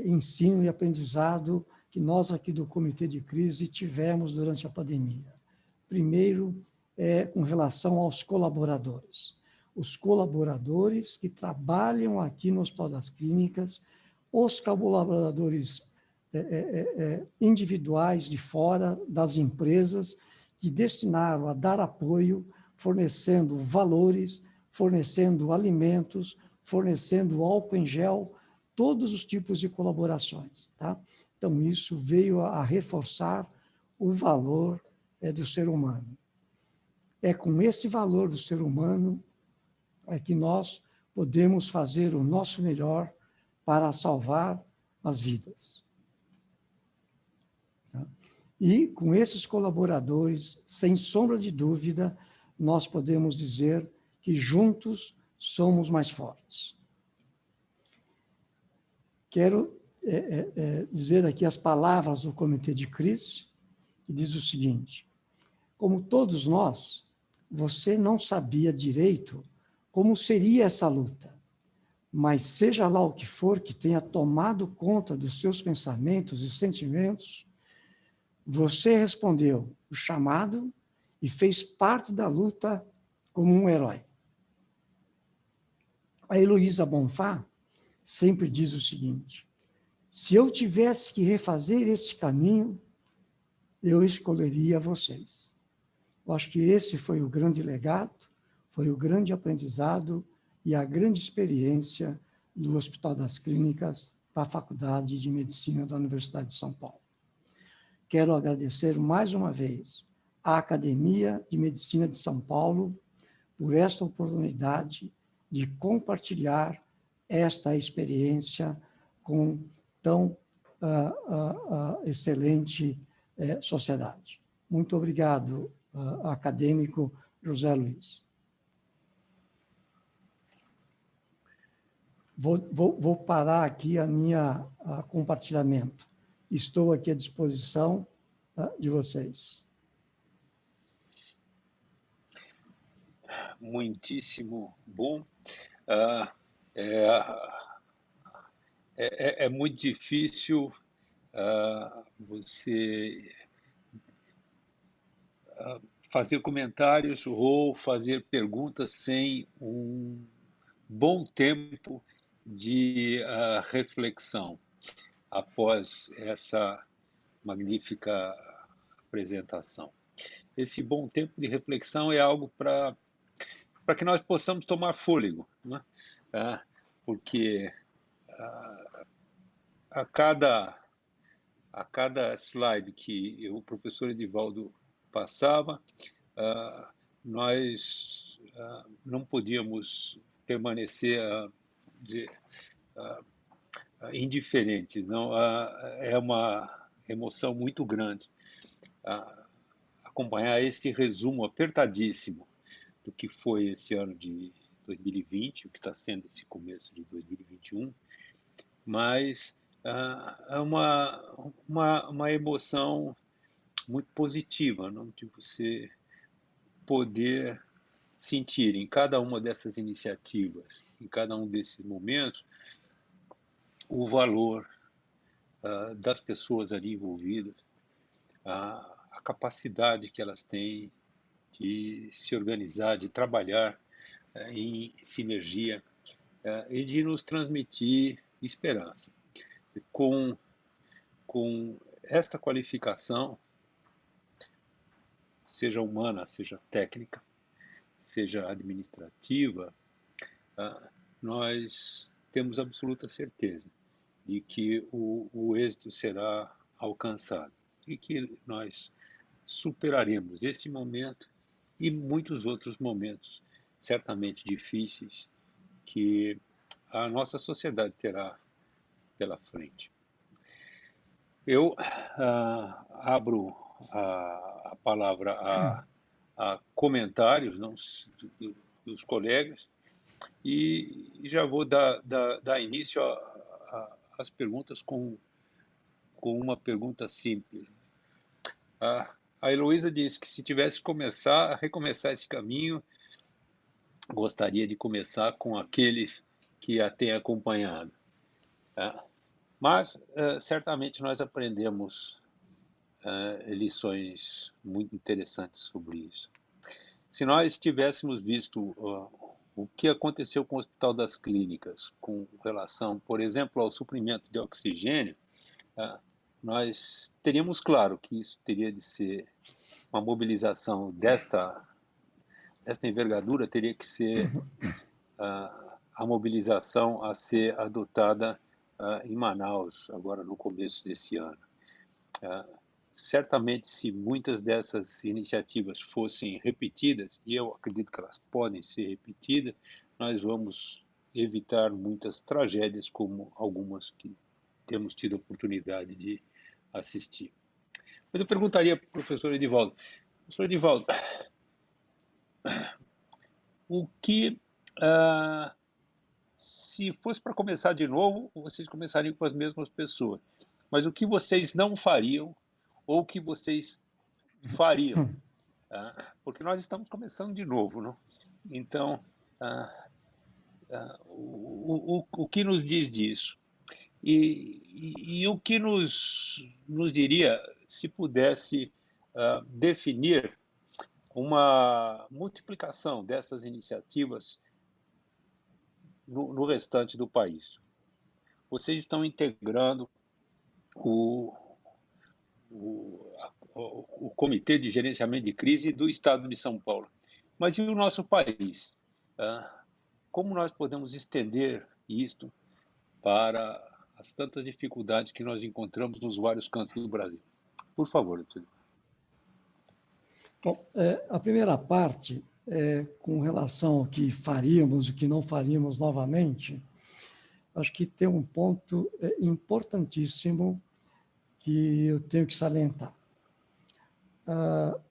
B: ensino e aprendizado que nós aqui do Comitê de Crise tivemos durante a pandemia. Primeiro, com relação aos colaboradores. Os colaboradores que trabalham aqui no Hospital das Clínicas, os colaboradores individuais de fora das empresas que destinaram a dar apoio, fornecendo valores, fornecendo alimentos, fornecendo álcool em gel, todos os tipos de colaborações. Tá? Então, isso veio a reforçar o valor do ser humano. É com esse valor do ser humano que nós podemos fazer o nosso melhor para salvar as vidas. Tá? E com esses colaboradores, sem sombra de dúvida, nós podemos dizer que juntos somos mais fortes. Quero dizer aqui as palavras do Comitê de Crise, que diz o seguinte: como todos nós, você não sabia direito como seria essa luta, mas seja lá o que for que tenha tomado conta dos seus pensamentos e sentimentos, você respondeu o chamado e fez parte da luta como um herói. A Heloísa Bonfá sempre diz o seguinte: se eu tivesse que refazer esse caminho, eu escolheria vocês. Eu acho que esse foi o grande legado, foi o grande aprendizado e a grande experiência do Hospital das Clínicas da Faculdade de Medicina da Universidade de São Paulo. Quero agradecer mais uma vez à Academia de Medicina de São Paulo por esta oportunidade de compartilhar esta experiência com tão excelente sociedade. Muito obrigado, acadêmico José Luiz. Vou parar aqui a minha compartilhamento. Estou aqui à disposição de vocês.
A: Muitíssimo bom. É muito difícil você fazer comentários ou fazer perguntas sem um bom tempo de reflexão após essa magnífica apresentação. Esse bom tempo de reflexão é algo para que nós possamos tomar fôlego, né? Porque a cada slide que o professor Edivaldo passava, nós não podíamos permanecer indiferentes. Não, é uma emoção muito grande acompanhar esse resumo apertadíssimo do que foi esse ano de 2020, o que está sendo esse começo de 2021, mas é uma emoção muito positiva, não? De você poder sentir em cada uma dessas iniciativas, em cada um desses momentos, o valor das pessoas ali envolvidas, a capacidade que elas têm de se organizar, de trabalhar em sinergia e de nos transmitir esperança. Com esta qualificação, seja humana, seja técnica, seja administrativa, nós temos absoluta certeza de que o êxito será alcançado e que nós superaremos este momento e muitos outros momentos certamente difíceis que a nossa sociedade terá pela frente. Eu abro a palavra a comentários, não, dos colegas e já vou dar início às perguntas com uma pergunta simples. A Heloísa disse que se tivesse a recomeçar esse caminho, gostaria de começar com aqueles que a têm acompanhado. Mas, certamente, nós aprendemos lições muito interessantes sobre isso. Se nós tivéssemos visto o que aconteceu com o Hospital das Clínicas, com relação, por exemplo, ao suprimento de oxigênio, nós teríamos claro que isso teria de ser uma mobilização desta envergadura, teria que ser a mobilização a ser adotada em Manaus, agora no começo desse ano. Certamente, se muitas dessas iniciativas fossem repetidas, e eu acredito que elas podem ser repetidas, nós vamos evitar muitas tragédias como algumas que temos tido a oportunidade de assistir. Mas eu perguntaria para o professor Edivaldo. Professor Edivaldo, o que, se fosse para começar de novo, vocês começariam com as mesmas pessoas, mas o que vocês não fariam ou o que vocês fariam? Porque nós estamos começando de novo, não? Então, o que nos diz disso? E o que nos diria se pudesse definir uma multiplicação dessas iniciativas no restante do país? Vocês estão integrando o, o Comitê de Gerenciamento de Crise do Estado de São Paulo. Mas e o nosso país? Como nós podemos estender isto para as tantas dificuldades que nós encontramos nos vários cantos do Brasil? Por favor, Túlio.
B: Bom, a primeira parte, com relação ao que faríamos e o que não faríamos novamente, acho que tem um ponto importantíssimo que eu tenho que salientar.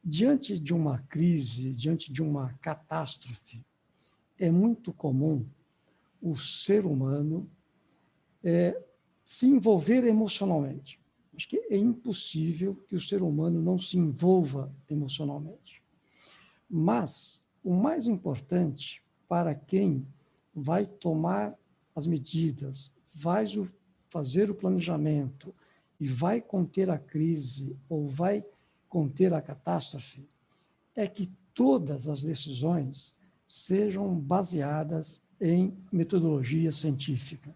B: Diante de uma crise, diante de uma catástrofe, é muito comum o ser humano se envolver emocionalmente. Acho que é impossível que o ser humano não se envolva emocionalmente. Mas o mais importante para quem vai tomar as medidas, vai fazer o planejamento e vai conter a crise ou vai conter a catástrofe, é que todas as decisões sejam baseadas em metodologia científica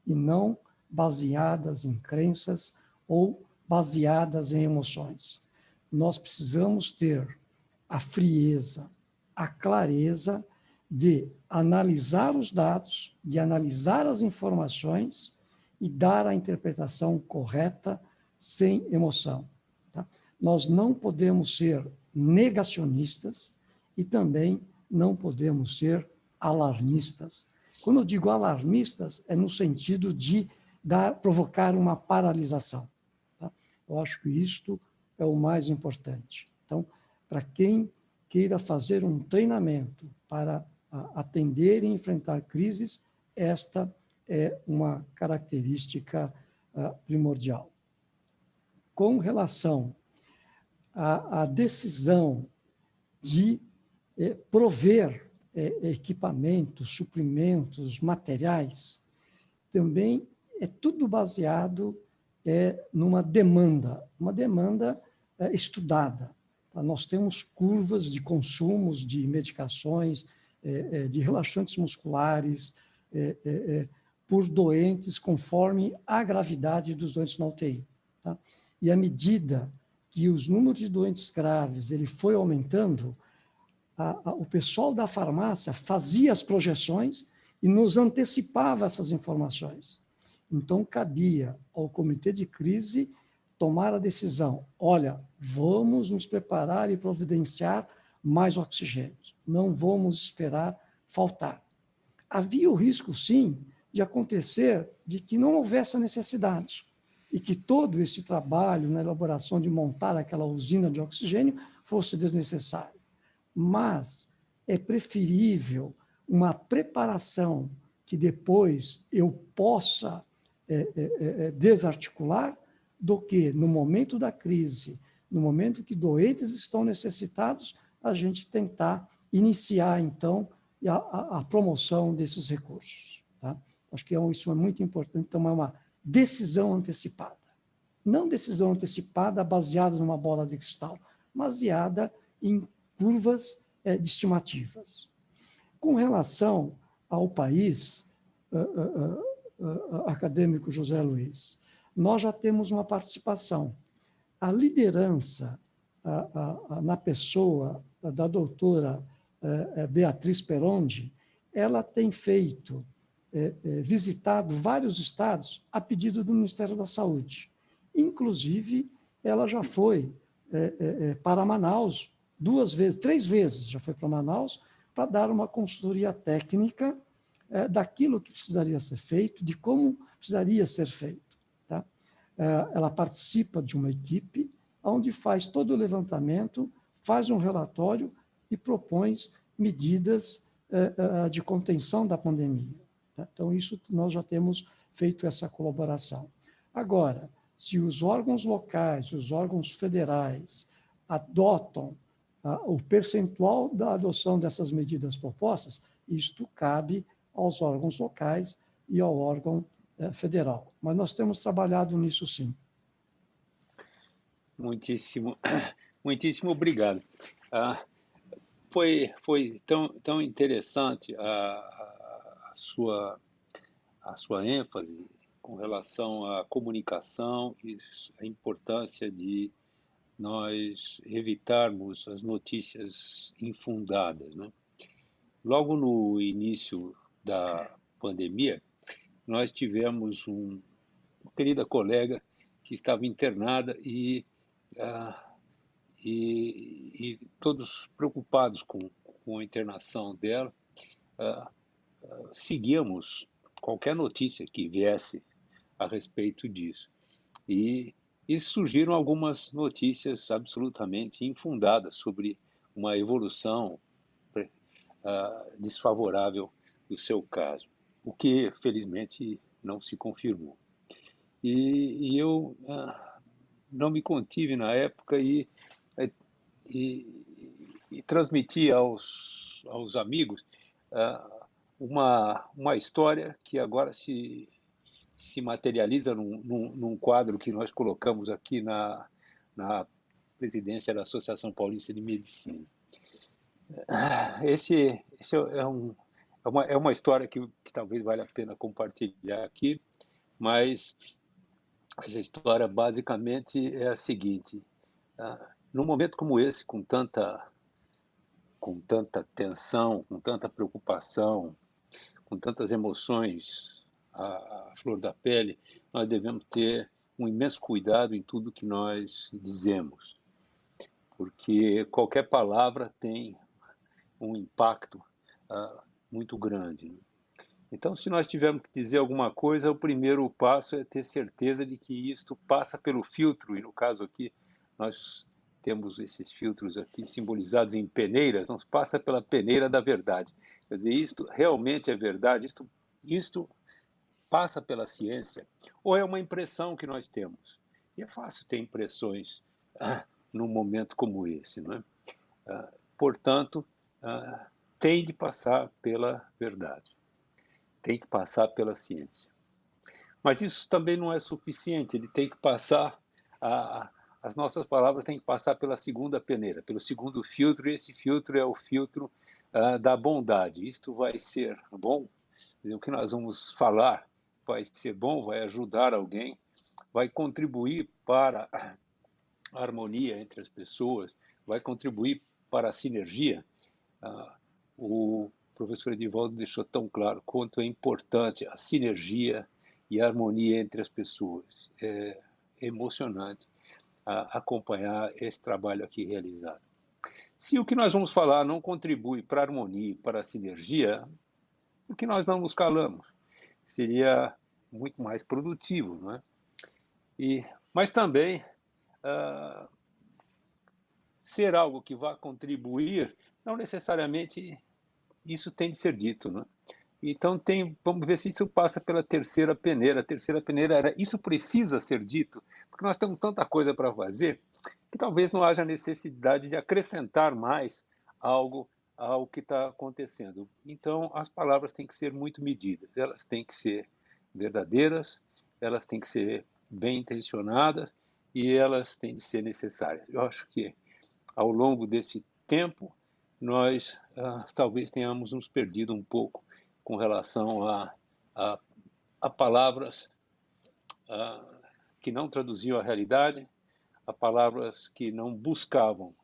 B: e não baseadas em crenças ou baseadas em emoções. Nós precisamos ter a frieza, a clareza de analisar os dados, de analisar as informações e dar a interpretação correta sem emoção. Tá? Nós não podemos ser negacionistas e também não podemos ser alarmistas. Quando eu digo alarmistas, é no sentido de provocar uma paralisação. Tá? Eu acho que isto é o mais importante. Então, para quem queira fazer um treinamento para atender e enfrentar crises, esta é uma característica primordial. Com relação à decisão de prover equipamentos, suprimentos, materiais, também é tudo baseado numa demanda, estudada. Tá? Nós temos curvas de consumos de medicações, de relaxantes musculares, por doentes, conforme a gravidade dos doentes na UTI. Tá? E à medida que os números de doentes graves ele foi aumentando, o pessoal da farmácia fazia as projeções e nos antecipava essas informações. Então, cabia ao comitê de crise tomar a decisão, olha, vamos nos preparar e providenciar mais oxigênio, não vamos esperar faltar. Havia o risco, sim, de acontecer de que não houvesse a necessidade e que todo esse trabalho na elaboração de montar aquela usina de oxigênio fosse desnecessário. Mas é preferível uma preparação que depois eu possa desarticular do que, no momento da crise, no momento que doentes estão necessitados, a gente tentar iniciar, então, a promoção desses recursos. Tá? Acho que isso é muito importante, tomar uma decisão antecipada. Não decisão antecipada baseada numa bola de cristal, baseada em curvas de estimativas. Com relação ao país, acadêmico José Luiz, nós já temos uma participação. A liderança na pessoa da doutora Beatriz Perondi, ela tem visitado vários estados a pedido do Ministério da Saúde. Inclusive, ela já foi para Manaus 3 vezes, já foi para Manaus, para dar uma consultoria técnica daquilo que precisaria ser feito, de como precisaria ser feito. Tá? Ela participa de uma equipe onde faz todo o levantamento, faz um relatório e propõe medidas de contenção da pandemia. Tá? Então, isso nós já temos feito essa colaboração. Agora, se os órgãos locais, os órgãos federais adotam o percentual da adoção dessas medidas propostas, isto cabe aos órgãos locais e ao órgão federal. Mas nós temos trabalhado nisso, sim.
A: Muitíssimo, muitíssimo obrigado. Foi tão interessante a sua ênfase com relação à comunicação e a importância de nós evitarmos as notícias infundadas, né? Logo no início da pandemia, nós tivemos uma querida colega que estava internada e todos preocupados com a internação dela, seguíamos qualquer notícia que viesse a respeito disso. E surgiram algumas notícias absolutamente infundadas sobre uma evolução desfavorável do seu caso, o que, felizmente, não se confirmou. E eu não me contive na época e transmiti aos amigos uma história que agora se materializa num quadro que nós colocamos aqui na presidência da Associação Paulista de Medicina. Esse é uma história que talvez valha a pena compartilhar aqui, mas essa história basicamente é a seguinte: num momento como esse, com tanta tensão, com tanta preocupação, com tantas emoções à flor da pele, nós devemos ter um imenso cuidado em tudo que nós dizemos, porque qualquer palavra tem um impacto muito grande. Então, se nós tivermos que dizer alguma coisa, o primeiro passo é ter certeza de que isto passa pelo filtro, e no caso aqui, nós temos esses filtros aqui simbolizados em peneiras, não passa pela peneira da verdade. Quer dizer, isto realmente é verdade, isto passa pela ciência, ou é uma impressão que nós temos? E é fácil ter impressões num momento como esse, não é? Portanto, tem de passar pela verdade, tem que passar pela ciência. Mas isso também não é suficiente, ele tem que passar, as nossas palavras têm que passar pela segunda peneira, pelo segundo filtro, e esse filtro é o filtro da bondade. Isto vai ser bom, o que nós vamos falar vai ser bom, vai ajudar alguém, vai contribuir para a harmonia entre as pessoas, vai contribuir para a sinergia. O professor Edivaldo deixou tão claro quanto é importante a sinergia e a harmonia entre as pessoas. É emocionante acompanhar esse trabalho aqui realizado. Se o que nós vamos falar não contribui para a harmonia e para a sinergia, por que nós não nos calamos? Seria muito mais produtivo, não é? Mas também ser algo que vá contribuir, não necessariamente isso tem de ser dito, não é? Então vamos ver se isso passa pela terceira peneira. A terceira peneira era: isso precisa ser dito, porque nós temos tanta coisa para fazer que talvez não haja necessidade de acrescentar mais algo ao que está acontecendo. Então, as palavras têm que ser muito medidas, elas têm que ser verdadeiras, elas têm que ser bem intencionadas e elas têm de ser necessárias. Eu acho que ao longo desse tempo nós talvez tenhamos nos perdido um pouco com relação a palavras que não traduziam a realidade, a palavras que não buscavam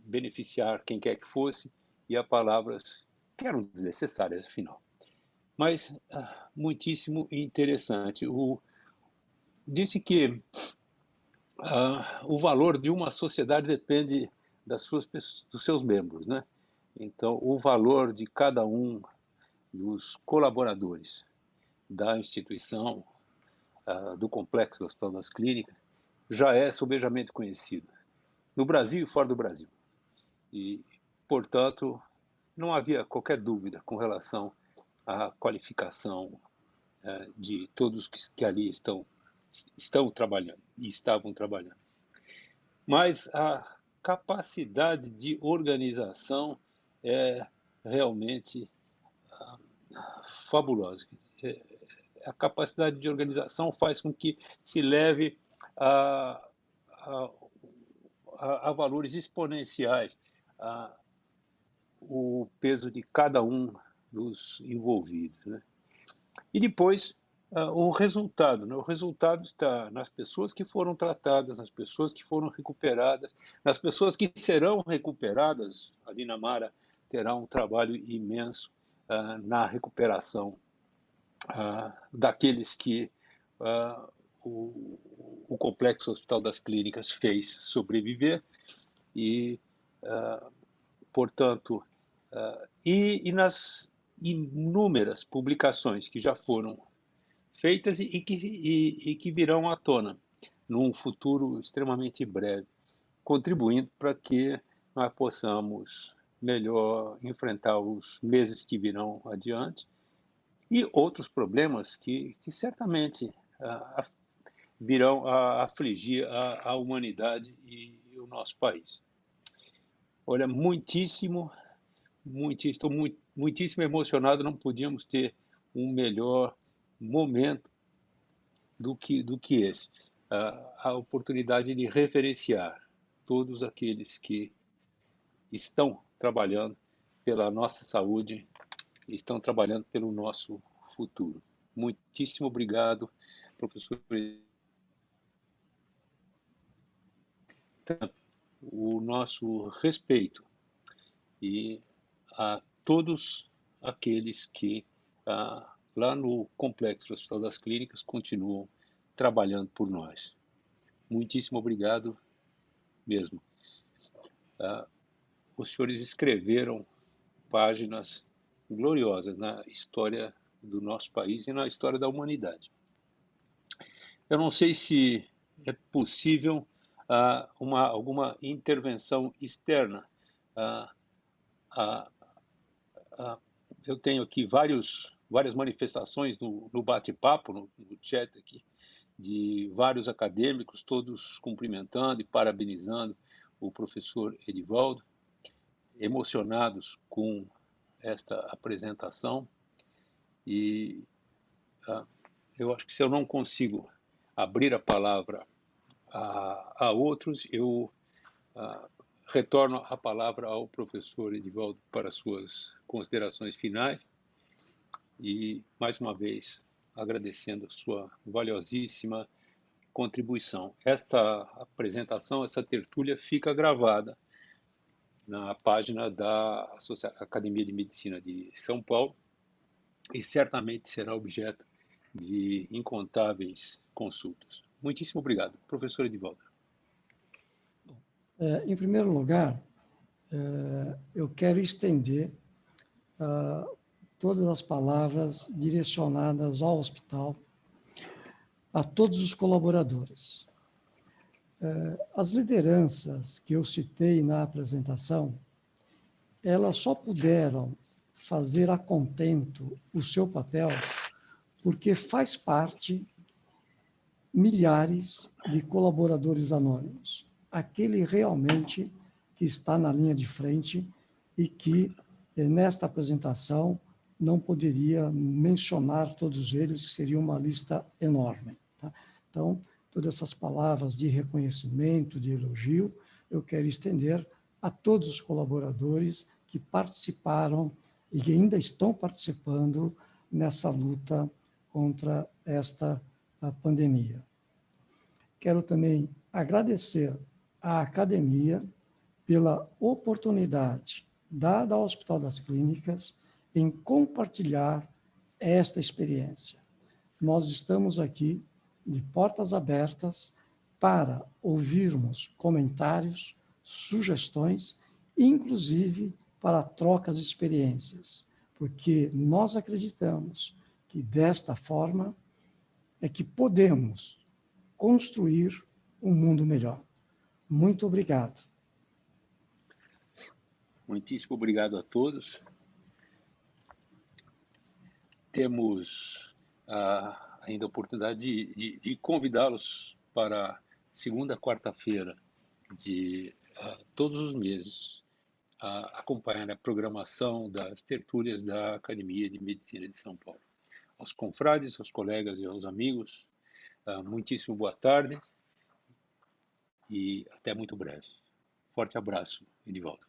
A: beneficiar quem quer que fosse e a palavras que eram desnecessárias, afinal. Mas muitíssimo interessante. Disse que o valor de uma sociedade depende dos seus membros, né? Então, o valor de cada um dos colaboradores da instituição, do Complexo do Hospital das Clínicas, já é sobejamente conhecido, no Brasil e fora do Brasil. E, portanto, não havia qualquer dúvida com relação à qualificação de todos que ali estão trabalhando e estavam trabalhando. Mas a capacidade de organização é realmente fabulosa. A capacidade de organização faz com que se leve a, a, a valores exponenciais o peso de cada um dos envolvidos, né? E depois, o resultado, né? O resultado está nas pessoas que foram tratadas, nas pessoas que foram recuperadas, nas pessoas que serão recuperadas. A Dinamarca terá um trabalho imenso na recuperação daqueles que o Complexo Hospital das Clínicas fez sobreviver e, portanto, e nas inúmeras publicações que já foram feitas e que virão à tona num futuro extremamente breve, contribuindo para que nós possamos melhor enfrentar os meses que virão adiante e outros problemas que certamente virão a afligir a humanidade e o nosso país. Olha, estou muitíssimo emocionado, não podíamos ter um melhor momento do que esse. A oportunidade de referenciar todos aqueles que estão trabalhando pela nossa saúde, estão trabalhando pelo nosso futuro. Muitíssimo obrigado, professor. O nosso respeito e a todos aqueles que lá no Complexo Hospital das Clínicas continuam trabalhando por nós. Muitíssimo obrigado mesmo. Os senhores escreveram páginas gloriosas na história do nosso país e na história da humanidade. Eu não sei se é possível alguma intervenção externa. Eu tenho aqui várias manifestações no bate-papo, no chat aqui, de vários acadêmicos, todos cumprimentando e parabenizando o professor Edivaldo, emocionados com esta apresentação. E eu acho que se eu não consigo abrir a palavra a outros, eu retorno a palavra ao professor Edivaldo para suas considerações finais e, mais uma vez, agradecendo a sua valiosíssima contribuição. Esta apresentação, essa tertúlia fica gravada na página da Academia de Medicina de São Paulo e certamente será objeto de incontáveis consultas. Muitíssimo obrigado. Professor Edivaldo.
B: Em primeiro lugar, eu quero estender todas as palavras direcionadas ao hospital, a todos os colaboradores. As lideranças que eu citei na apresentação, elas só puderam fazer a contento o seu papel porque faz parte milhares de colaboradores anônimos. Aquele realmente que está na linha de frente e que, nesta apresentação, não poderia mencionar todos eles, que seria uma lista enorme. Tá? Então, todas essas palavras de reconhecimento, de elogio, eu quero estender a todos os colaboradores que participaram e que ainda estão participando nessa luta contra esta pandemia. Quero também agradecer à academia pela oportunidade dada ao Hospital das Clínicas em compartilhar esta experiência. Nós estamos aqui de portas abertas para ouvirmos comentários, sugestões, inclusive para trocas de experiências, porque nós acreditamos que desta forma é que podemos construir um mundo melhor. Muito obrigado.
A: Muitíssimo obrigado a todos. Temos ainda a oportunidade de convidá-los para segunda, quarta-feira de todos os meses, acompanhar a programação das tertúlias da Academia de Medicina de São Paulo. Aos confrades, aos colegas e aos amigos, muitíssimo boa tarde e até muito breve. Forte abraço, Edivaldo.